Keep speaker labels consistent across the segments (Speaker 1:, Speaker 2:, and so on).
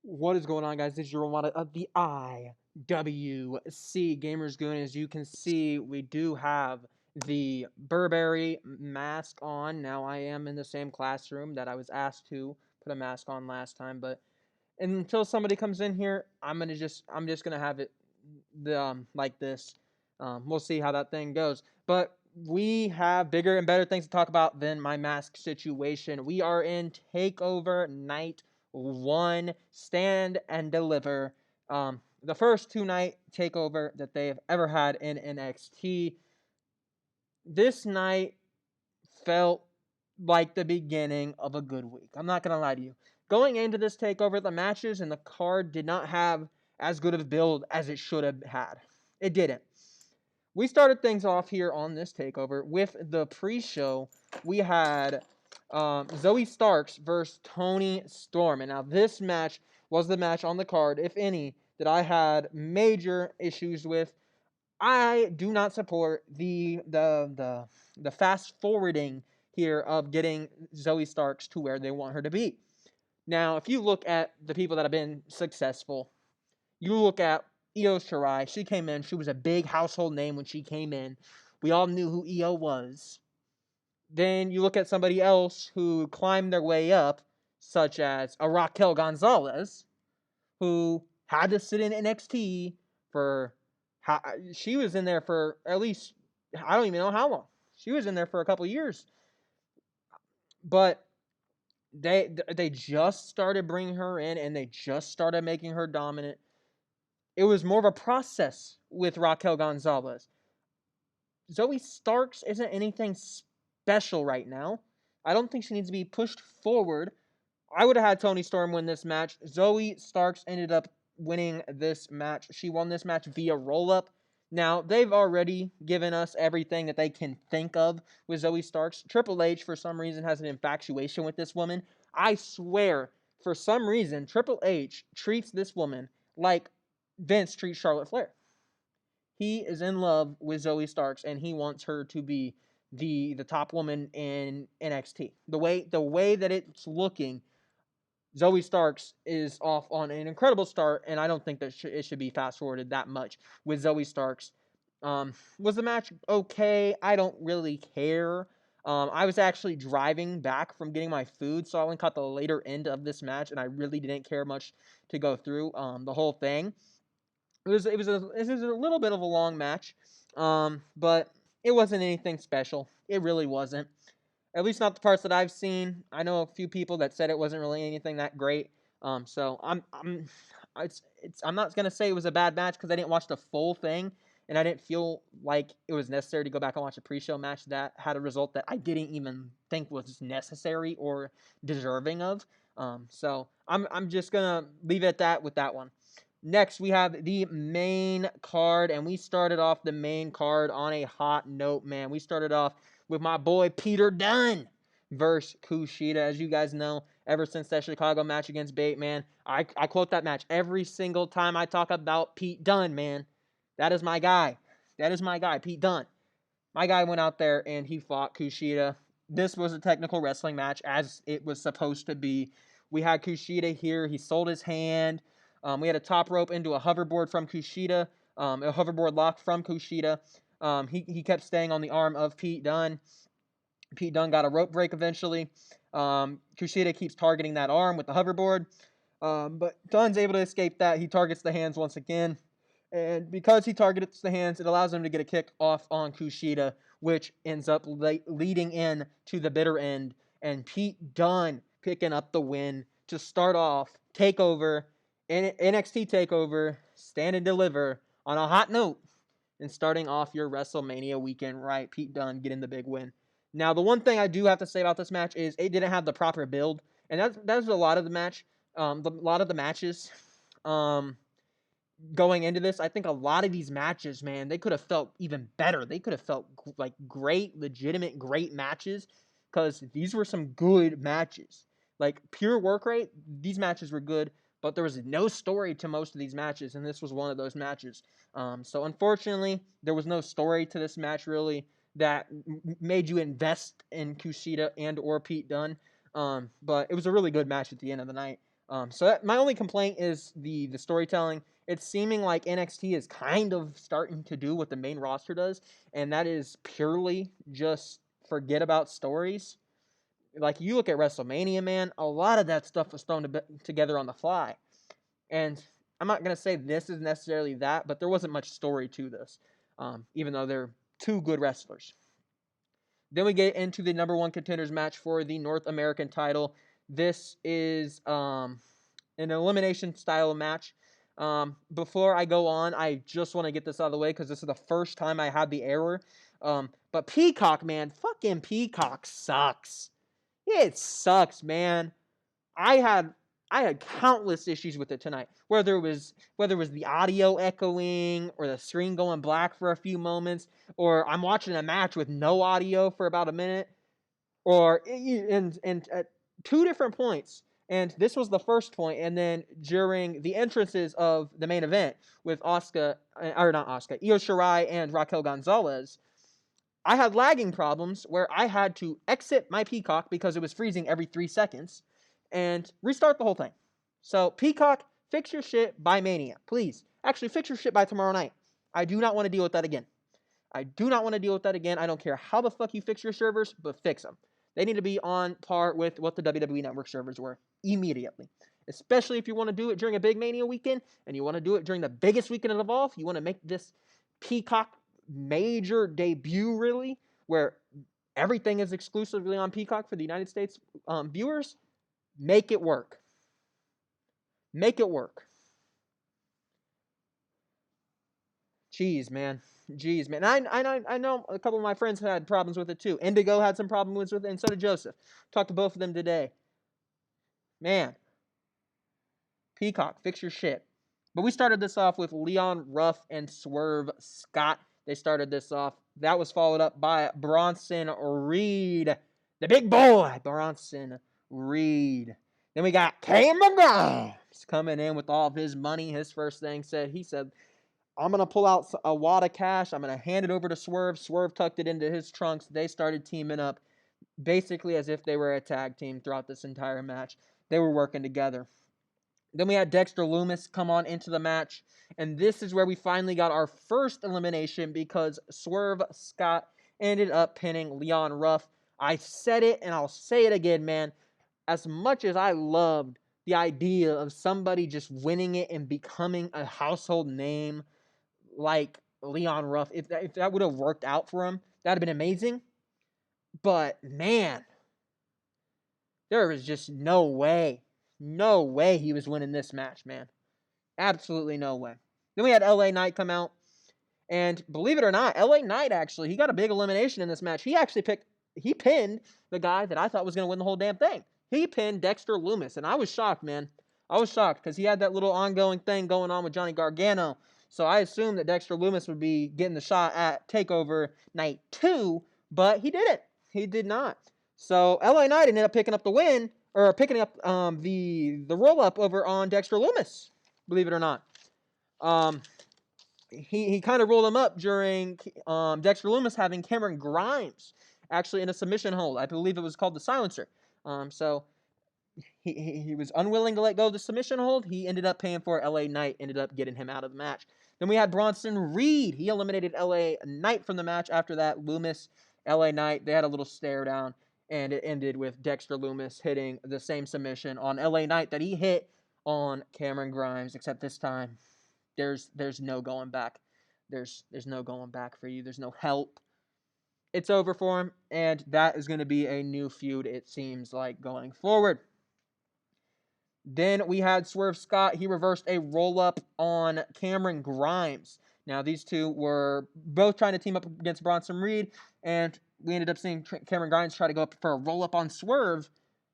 Speaker 1: What is going on, guys? This is your one of the IWC Gamers Goon. As you can see, we do have the Burberry mask on. Now, I am in the same classroom that I was asked to put a mask on last time, but until somebody comes in here, I'm just gonna have it like this. We'll see how that thing goes. But we have bigger and better things to talk about than my mask situation. We are in Takeover Night 1, Stand and Deliver. The first two-night takeover that they have ever had in NXT. This night felt like the beginning of a good week. I'm not going to lie to you. Going into this takeover, the matches and the card did not have as good of a build as it should have had. It didn't. We started things off here on this takeover with the pre-show. We had Zoe Starks versus Toni Storm. And now this match was the match on the card, if any, that I had major issues with. I do not support the fast forwarding here of getting Zoe Starks to where they want her to be. Now, if you look at the people that have been successful, you look at Io Shirai. She came in. She was a big household name when she came in. We all knew who Io was. Then you look at somebody else who climbed their way up, such as a Raquel Gonzalez, who had to sit in NXT for she was in there for at least, I don't even know how long. She was in there for a couple of years. But they just started bringing her in, and they just started making her dominant. It was more of a process with Raquel Gonzalez. Zoe Starks isn't anything special right now. I don't think she needs to be pushed forward. I would have had Toni Storm win this match. Zoe Starks ended up winning this match. She won this match via roll-up. Now, they've already given us everything that they can think of with Zoe Starks. Triple H, for some reason, has an infatuation with this woman. I swear, for some reason, Triple H treats this woman like Vince treats Charlotte Flair. He is in love with Zoe Starks, and he wants her to be the top woman in NXT. The way that it's looking, Zoe Starks is off on an incredible start, and I don't think that it should be fast forwarded that much with Zoe Starks. Was the match okay? I don't really care. I was actually driving back from getting my food, so I only caught the later end of this match, and I really didn't care much to go through the whole thing. It was a little bit of a long match, but it wasn't anything special. It really wasn't. At least not the parts that I've seen. I know a few people that said it wasn't really anything that great. So I'm not gonna say it was a bad match because I didn't watch the full thing, and I didn't feel like it was necessary to go back and watch a pre-show match that had a result that I didn't even think was necessary or deserving of. So I'm just gonna leave it at that with that one. Next, we have the main card, and we started off the main card on a hot note, man. We started off with my boy Peter Dunne versus Kushida. As you guys know, ever since that Chicago match against Bateman, I quote that match every single time I talk about Pete Dunne, man. That is my guy. That is my guy, Pete Dunne. My guy went out there and he fought Kushida. This was a technical wrestling match as it was supposed to be. We had Kushida here. He sold his hand. We had a top rope into a hoverboard from Kushida, a hoverboard lock from Kushida. He kept staying on the arm of Pete Dunne. Pete Dunne got a rope break eventually. Kushida keeps targeting that arm with the hoverboard. But Dunne's able to escape that. He targets the hands once again. And because he targets the hands, it allows him to get a kick off on Kushida, which ends up leading in to the bitter end. And Pete Dunne picking up the win to start off TakeOver, NXT TakeOver, Stand and Deliver on a hot note. And starting off your WrestleMania weekend right, Pete Dunne getting the big win. Now, the one thing I do have to say about this match is it didn't have the proper build. And that's a lot of the match, a lot of the matches. Going into this, I think a lot of these matches, man, they could have felt even better. They could have felt like great, legitimate, great matches because these were some good matches. Like pure work rate, these matches were good, but there was no story to most of these matches, and this was one of those matches. So unfortunately, there was no story to this match really that made you invest in Kushida and or Pete Dunne. But it was a really good match at the end of the night. My only complaint is the storytelling. It's seeming like NXT is kind of starting to do what the main roster does, and that is purely just forget about stories. Like, you look at WrestleMania, man, a lot of that stuff was thrown together on the fly. And I'm not going to say this is necessarily that, but there wasn't much story to this, even though they're two good wrestlers. Then we get into the number one contenders match for the North American title. This is an elimination style match. Before I go on, I just want to get this out of the way because this is the first time I had the error. But Peacock, man, fucking Peacock sucks. It sucks, man. I had countless issues with it tonight. Whether it was the audio echoing or the screen going black for a few moments, or I'm watching a match with no audio for about a minute, or at two different points. And this was the first point, and then during the entrances of the main event with Io Shirai and Raquel Gonzalez, I had lagging problems where I had to exit my Peacock because it was freezing every 3 seconds and restart the whole thing. So, Peacock, fix your shit by Mania, please. Actually, fix your shit by tomorrow night. I do not want to deal with that again. I don't care how the fuck you fix your servers, but fix them. They need to be on par with what the WWE Network servers were immediately. Especially if you want to do it during a big Mania weekend and you want to do it during the biggest weekend of Evolve. You want to make this Peacock major debut, really, where everything is exclusively on Peacock for the United States viewers. Make it work. Make it work. Jeez, man. I know a couple of my friends had problems with it too. Indigo had some problems with it, and so did Joseph. Talked to both of them today. Man. Peacock, fix your shit. But we started this off with Leon Ruff and Swerve Scott. They started this off. That was followed up by Bronson Reed. The big boy, Bronson Reed. Then we got Cameron Grimes coming in with all of his money. His first thing he said, I'm going to pull out a wad of cash. I'm going to hand it over to Swerve. Swerve tucked it into his trunks. They started teaming up basically as if they were a tag team throughout this entire match. They were working together. Then we had Dexter Lumis come on into the match. And this is where we finally got our first elimination because Swerve Scott ended up pinning Leon Ruff. I said it and I'll say it again, man. As much as I loved the idea of somebody just winning it and becoming a household name like Leon Ruff, if that would have worked out for him, that would have been amazing. But, man, there was just no way he was winning this match, man. Absolutely no way. Then we had LA Knight come out. And believe it or not, LA Knight actually, he got a big elimination in this match. He pinned the guy that I thought was going to win the whole damn thing. He pinned Dexter Lumis. And I was shocked, man. I was shocked because he had that little ongoing thing going on with Johnny Gargano. So I assumed that Dexter Lumis would be getting the shot at TakeOver Night 2. But he didn't. He did not. So LA Knight ended up picking up the win, or picking up the roll-up over on Dexter Lumis, believe it or not. He kind of rolled him up during Dexter Lumis having Cameron Grimes actually in a submission hold. I believe it was called the silencer. So he was unwilling to let go of the submission hold. He ended up paying for it. LA Knight ended up getting him out of the match. Then we had Bronson Reed. He eliminated LA Knight from the match. After that, Lumis, LA Knight, they had a little stare down. And it ended with Dexter Lumis hitting the same submission on LA Knight that he hit on Cameron Grimes, except this time there's no going back. There's no going back for you. There's no help. It's over for him, and that is going to be a new feud, it seems like, going forward. Then we had Swerve Scott. He reversed a roll-up on Cameron Grimes. Now, these two were both trying to team up against Bronson Reed, and we ended up seeing Cameron Grimes try to go up for a roll-up on Swerve.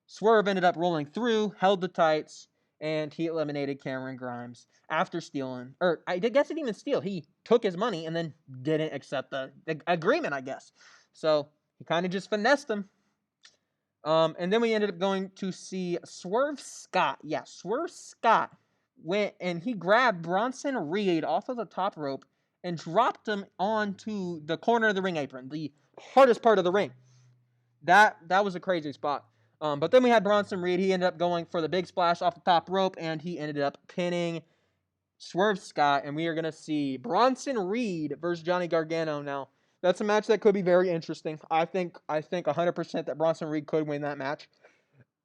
Speaker 1: Swerve ended up rolling through, held the tights, and he eliminated Cameron Grimes after stealing. Or I guess he didn't even steal. He took his money and then didn't accept the agreement, I guess. So he kind of just finessed him. And then we ended up going to see Swerve Scott. Yeah, Swerve Scott went and he grabbed Bronson Reed off of the top rope and dropped him onto the corner of the ring apron, the hardest part of the ring. That was a crazy spot. But then we had Bronson Reed. He ended up going for the big splash off the top rope, and he ended up pinning Swerve Scott. And we are going to see Bronson Reed versus Johnny Gargano now. That's a match that could be very interesting. I think 100% that Bronson Reed could win that match.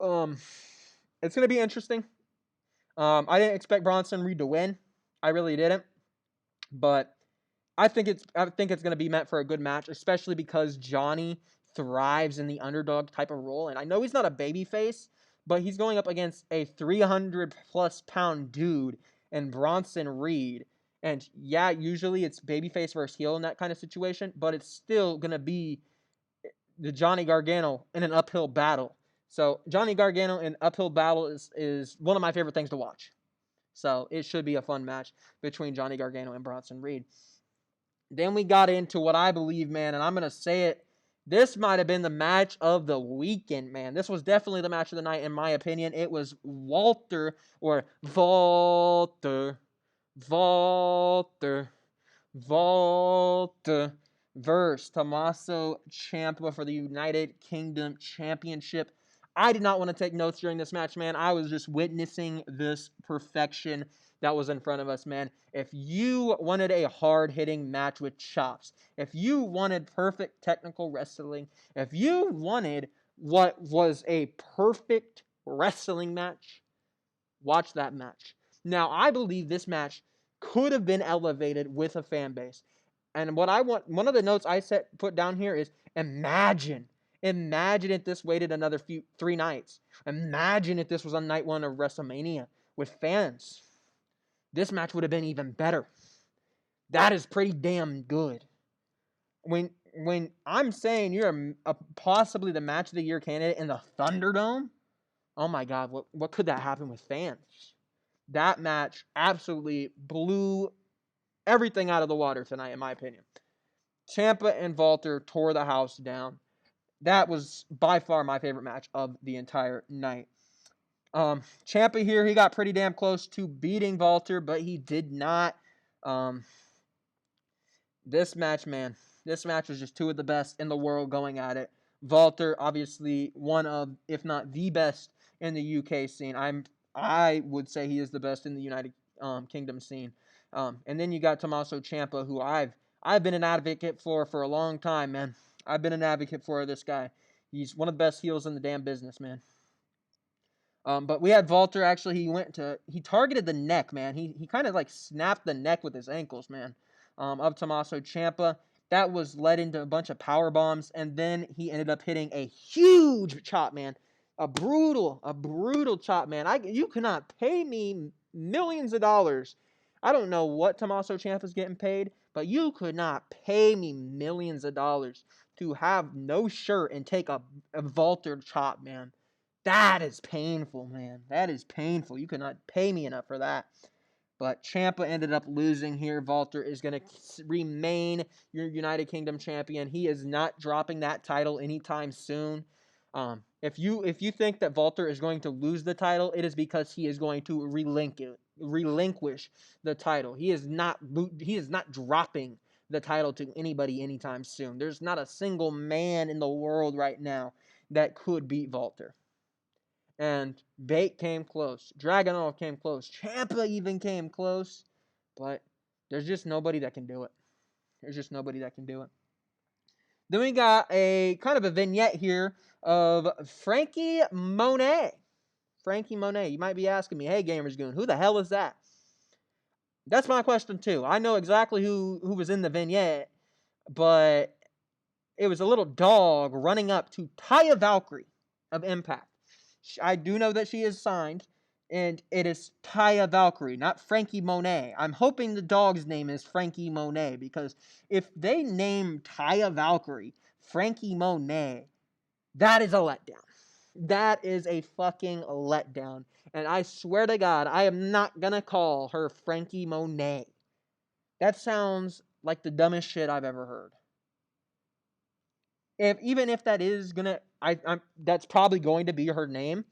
Speaker 1: It's going to be interesting. I didn't expect Bronson Reed to win. I really didn't. But I think it's going to be meant for a good match, especially because Johnny thrives in the underdog type of role. And I know he's not a babyface, but he's going up against a 300+ pound dude and Bronson Reed. And yeah, usually it's babyface versus heel in that kind of situation, but it's still going to be the Johnny Gargano in an uphill battle. So Johnny Gargano in uphill battle is one of my favorite things to watch. So it should be a fun match between Johnny Gargano and Bronson Reed. Then we got into what I believe, man, and I'm going to say it. This might have been the match of the weekend, man. This was definitely the match of the night, in my opinion. It was Walter versus Tommaso Ciampa for the United Kingdom Championship. I did not want to take notes during this match, man. I was just witnessing this perfection that was in front of us, man. If you wanted a hard-hitting match with chops, if you wanted perfect technical wrestling, if you wanted what was a perfect wrestling match, watch that match. Now, I believe this match could have been elevated with a fan base. And what I want, one of the notes I put down here is imagine if this waited another 3 nights. Imagine if this was on night 1 of WrestleMania with fans. This match would have been even better. That is pretty damn good. When I'm saying you're possibly the match of the year candidate in the Thunderdome, oh my God, what could that happen with fans? That match absolutely blew everything out of the water tonight, in my opinion. Ciampa and Walter tore the house down. That was by far my favorite match of the entire night. Ciampa here, he got pretty damn close to beating Walter, but he did not. This match, man, this match was just two of the best in the world going at it. Walter, obviously one of, if not the best in the UK scene. I would say he is the best in the United Kingdom scene. And then you got Tommaso Ciampa, who I've been an advocate for a long time, man. I've been an advocate for this guy. He's one of the best heels in the damn business, man. But we had Walter, actually, he targeted the neck, man. He kind of like snapped the neck with his ankles, man, of Tommaso Ciampa. That was led into a bunch of power bombs, and then he ended up hitting a huge chop, man. A brutal chop, man. You cannot pay me millions of dollars. I don't know what Tommaso Ciampa's getting paid, but you could not pay me millions of dollars to have no shirt and take a Walter chop, man. That is painful, man. That is painful. You cannot pay me enough for that. But Ciampa ended up losing here. Walter is going to remain your United Kingdom champion. He is not dropping that title anytime soon. If you think that Walter is going to lose the title, it is because he is going to relinquish the title. He is not dropping the title to anybody anytime soon. There's not a single man in the world right now that could beat Walter. And Bate came close. Dragunov came close. Ciampa even came close. But there's just nobody that can do it. There's just nobody that can do it. Then we got a kind of a vignette here of Frankie Monet. Frankie Monet. You might be asking me, hey, Gamers Goon, who the hell is that? That's my question, too. I know exactly who was in the vignette, but it was a little dog running up to Taya Valkyrie of Impact. I do know that she is signed, and it is Taya Valkyrie, not Frankie Monet. I'm hoping the dog's name is Frankie Monet, because if they name Taya Valkyrie Frankie Monet, that is a letdown. That is a fucking letdown. And I swear to God, I am not gonna call her Frankie Monet. That sounds like the dumbest shit I've ever heard. Even if that is gonna, that's probably going to be her name.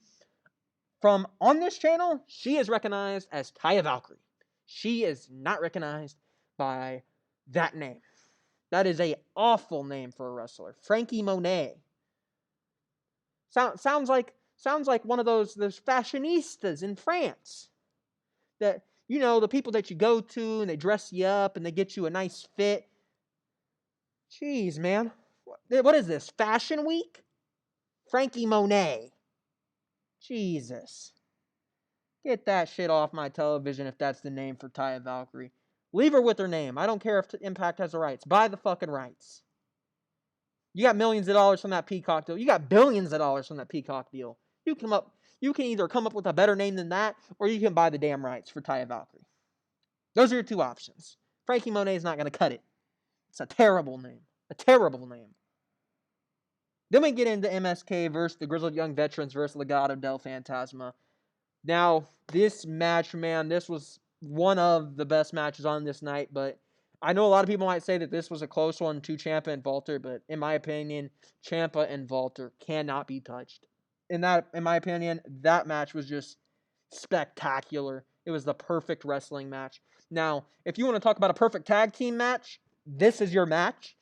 Speaker 1: From on this channel, she is recognized as Taya Valkyrie. She is not recognized by that name. That is a awful name for a wrestler. Frankie Monet. Sounds like one of those fashionistas in France. That, you know, the people that you go to and they dress you up and they get you a nice fit. Jeez, man. What is this? Fashion Week? Frankie Monet. Jesus. Get that shit off my television if that's the name for Taya Valkyrie. Leave her with her name. I don't care if Impact has the rights. Buy the fucking rights. You got millions of dollars from that Peacock deal. You got billions of dollars from that Peacock deal. You can either come up with a better name than that, or you can buy the damn rights for Taya Valkyrie. Those are your two options. Frankie Monet is not going to cut it. It's a terrible name. A terrible name. Then we get into MSK versus the Grizzled Young Veterans versus Legado del Fantasma. Now, this match, man, this was one of the best matches on this night, but I know a lot of people might say that this was a close one to Ciampa and Walter, but in my opinion, Ciampa and Walter cannot be touched. In my opinion, that match was just spectacular. It was the perfect wrestling match. Now, if you want to talk about a perfect tag team match, this is your match.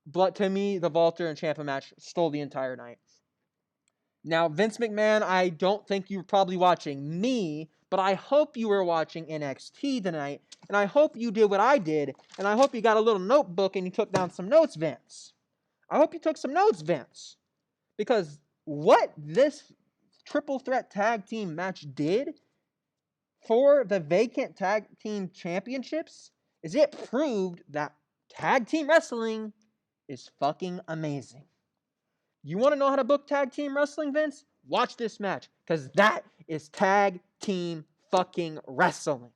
Speaker 1: But to me, the Walter and Ciampa match stole the entire night. Now, Vince McMahon, I don't think you were probably watching me, but I hope you were watching NXT tonight, and I hope you did what I did, and I hope you got a little notebook and you took down some notes, Vince. I hope you took some notes, Vince. Because what this triple threat tag team match did for the vacant tag team championships is it proved that tag team wrestling is fucking amazing. You want to know how to book tag team wrestling, Vince? Watch this match, because that is tag team fucking wrestling.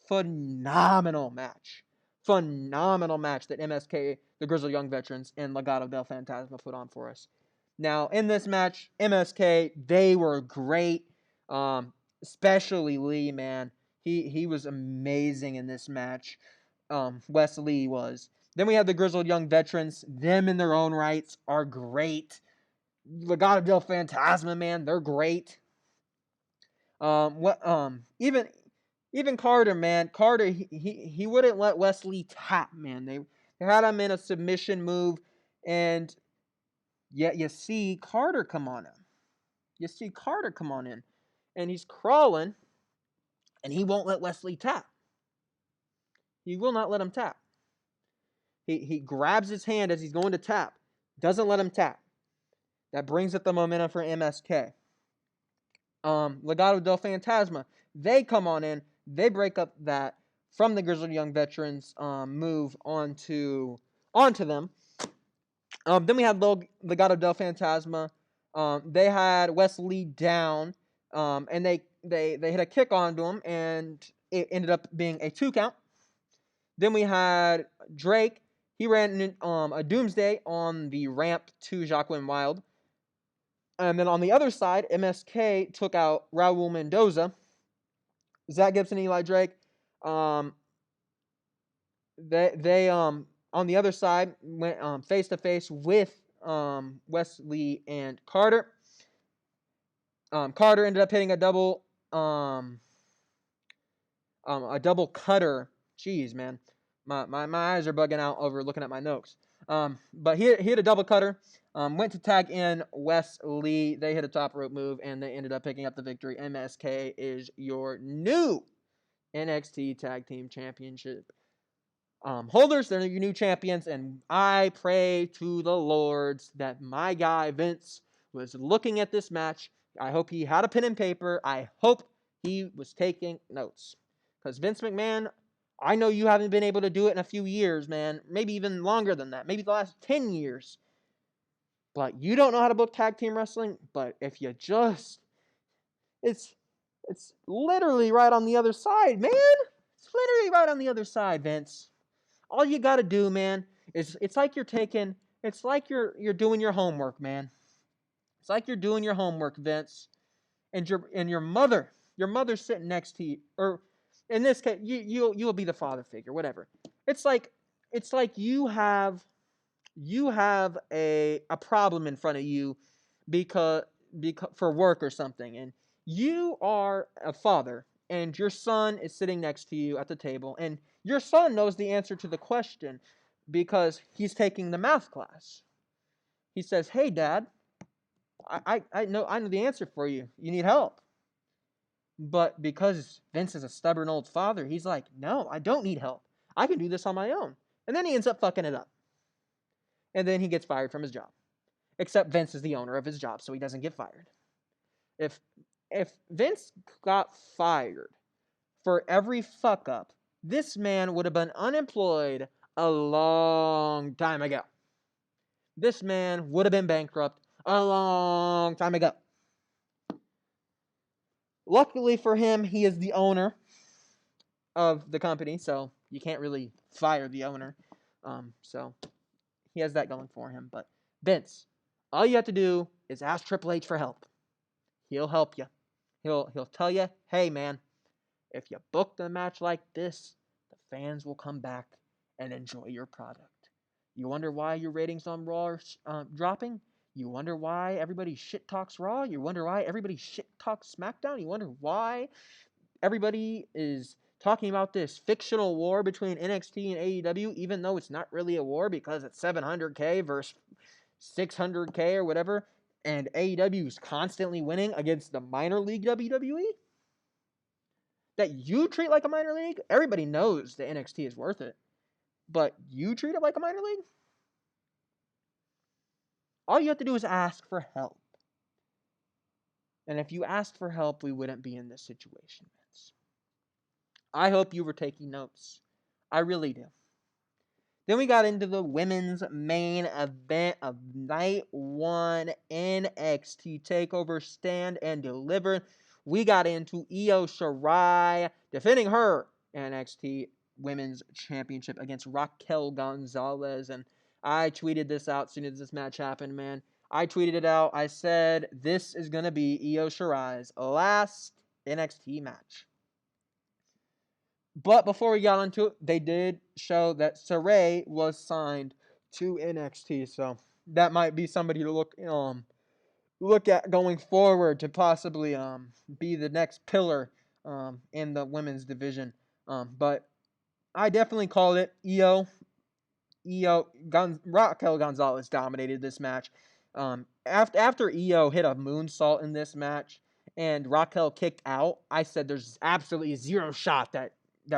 Speaker 1: Phenomenal match. Phenomenal match that MSK, the Grizzled Young Veterans, and Legado del Fantasma put on for us. Now, in this match, MSK, they were great. Especially Lee, man. He was amazing in this match. Wes Lee was. Then we have the Grizzled Young Veterans. Them in their own rights are great. Legado del Fantasma, man, they're great. Even Carter, man. Carter, he wouldn't let Wes Lee tap, man. They had him in a submission move, and yet you see Carter come on in. And he's crawling, and he won't let Wes Lee tap. He will not let him tap. He grabs his hand as he's going to tap. Doesn't let him tap. That brings up the momentum for MSK. Legado del Fantasma. They come on in. They break up that from the Grizzled Young Veterans move onto them. Then we had Legado del Fantasma. They had Wes Lee down. And they hit a kick onto him. And it ended up being a 2 count. Then we had Drake. He ran a Doomsday on the ramp to Jacqueline Wilde. And then on the other side, MSK took out Raul Mendoza. Zach Gibson, Eli Drake. They on the other side went face to face with Wes Lee and Carter. Carter ended up hitting a double cutter. Jeez, man. My eyes are bugging out over looking at my notes. But he hit a double cutter. Went to tag in Wes Lee. They hit a top rope move, and they ended up picking up the victory. MSK is your new NXT Tag Team Championship holders. They're your new champions, and I pray to the Lords that my guy Vince was looking at this match. I hope he had a pen and paper. I hope he was taking notes. Because Vince McMahon, I know you haven't been able to do it in a few years, man. Maybe even longer than that. Maybe the last 10 years. But you don't know how to book tag team wrestling. But if you just... It's literally right on the other side, man. It's literally right on the other side, Vince. All you got to do, man, is it's like you're doing your homework, man. It's like you're doing your homework, Vince. And your mother's sitting next to you, or in this case, you'll be the father figure, whatever. It's like you have a problem in front of you because for work or something, and you are a father, and your son is sitting next to you at the table, and your son knows the answer to the question because he's taking the math class. He says, "Hey, Dad, I know the answer for you. You need help. But because Vince is a stubborn old father, he's like, no, I don't need help. I can do this on my own. And then he ends up fucking it up. And then he gets fired from his job. Except Vince is the owner of his job, so he doesn't get fired. If Vince got fired for every fuck up, this man would have been unemployed a long time ago. This man would have been bankrupt a long time ago. Luckily for him, he is the owner of the company, so you can't really fire the owner. So he has that going for him. But Vince, all you have to do is ask Triple H for help. He'll help you. He'll tell you, hey man, if you book the match like this, the fans will come back and enjoy your product. You wonder why your ratings on Raw are dropping? You wonder why everybody shit talks Raw? You wonder why everybody shit talks SmackDown? You wonder why everybody is talking about this fictional war between NXT and AEW, even though it's not really a war because it's 700K versus 600K or whatever, and AEW is constantly winning against the minor league WWE? That you treat like a minor league? Everybody knows that NXT is worth it, but you treat it like a minor league? All you have to do is ask for help. And if you asked for help, we wouldn't be in this situation, Vince. I hope you were taking notes. I really do. Then we got into the women's main event of night 1, NXT Takeover Stand and Deliver. We got into Io Shirai defending her NXT Women's Championship against Raquel Gonzalez. And I tweeted this out as soon as this match happened, man. I tweeted it out. I said, this is going to be Io Shirai's last NXT match. But before we got into it, they did show that Saray was signed to NXT, so that might be somebody to look at going forward to possibly be the next pillar in the women's division. But I definitely called it. Raquel Gonzalez dominated this match. After Io hit a moonsault in this match and Raquel kicked out, I said there's absolutely zero shot that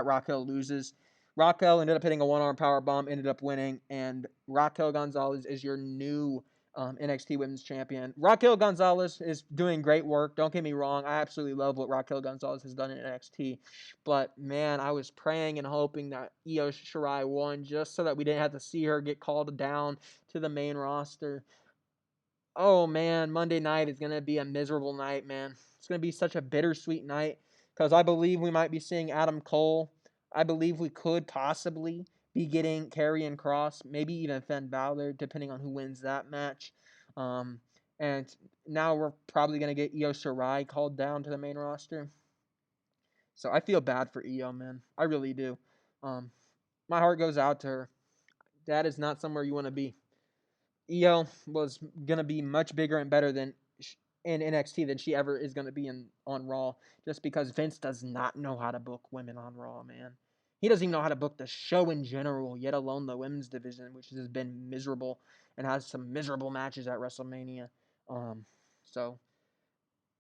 Speaker 1: Raquel loses. Raquel ended up hitting a one-arm powerbomb, ended up winning, and Raquel Gonzalez is your new NXT Women's Champion. Raquel Gonzalez is doing great work. Don't get me wrong. I absolutely love what Raquel Gonzalez has done in NXT. But, man, I was praying and hoping that Io Shirai won just so that we didn't have to see her get called down to the main roster. Oh, man, Monday night is going to be a miserable night, man. It's going to be such a bittersweet night because I believe we might be seeing Adam Cole. I believe we could possibly be getting Karrion Kross, maybe even Finn Balor, depending on who wins that match. And now we're probably going to get Io Shirai called down to the main roster. So I feel bad for Io, man. I really do. My heart goes out to her. That is not somewhere you want to be. Io was going to be much bigger and better than in NXT than she ever is going to be on Raw, just because Vince does not know how to book women on Raw, man. He doesn't even know how to book the show in general, yet alone the women's division, which has been miserable and has some miserable matches at WrestleMania. So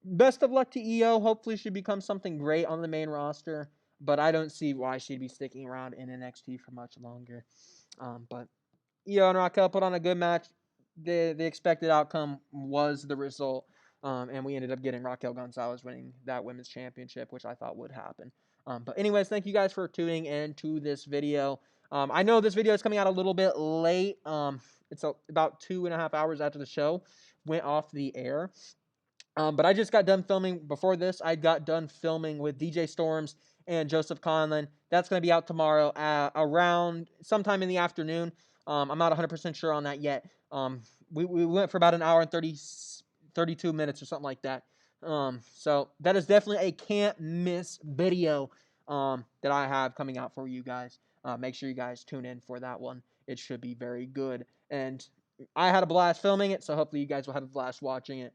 Speaker 1: best of luck to Io. Hopefully she becomes something great on the main roster, but I don't see why she'd be sticking around in NXT for much longer. But Io and Raquel put on a good match. The expected outcome was the result, and we ended up getting Raquel Gonzalez winning that women's championship, which I thought would happen. But anyways, thank you guys for tuning in to this video. I know this video is coming out a little bit late. It's about 2.5 hours after the show went off the air. But I just got done filming. Before this, I got done filming with DJ Storms and Joseph Conlon. That's going to be out tomorrow around sometime in the afternoon. I'm not 100% sure on that yet. We went for about an hour and 32 minutes or something like that. So that is definitely a can't miss video that I have coming out for you guys. Make sure you guys tune in for that one. It should be very good. And I had a blast filming it, so hopefully you guys will have a blast watching it.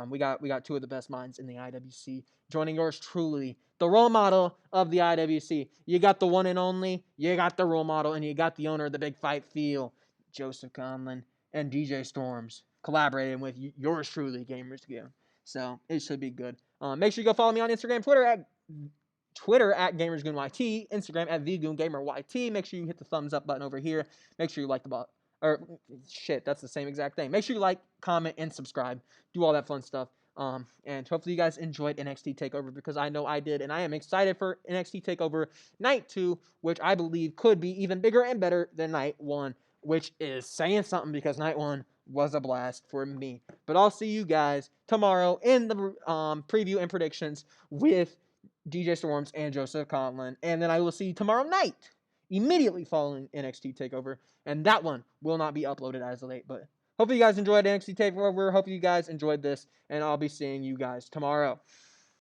Speaker 1: We got two of the best minds in the IWC joining yours truly, the role model of the IWC. You got the one and only, you got the role model, and you got the owner of the Big Fight Feel, Joseph Conlon and DJ Storms. collaborating with yours truly, Gamers Goon. So it should be good. Make sure you go follow me on Instagram, Twitter at GamersGoonYT, Instagram at thegoongameryt. Make sure you hit the thumbs up button over here. Make sure you like the button. Or shit, that's the same exact thing. Make sure you like, comment, and subscribe. Do all that fun stuff. And hopefully you guys enjoyed NXT Takeover, because I know I did, and I am excited for NXT Takeover Night 2, which I believe could be even bigger and better than Night 1, which is saying something, because Night 1 was a blast for me. But I'll see you guys tomorrow in the preview and predictions with DJ Storms and Joseph Conlon, and then I will see you tomorrow night, immediately following NXT Takeover, and that one will not be uploaded as late, but hopefully you guys enjoyed NXT Takeover. Hopefully you guys enjoyed this, and I'll be seeing you guys tomorrow.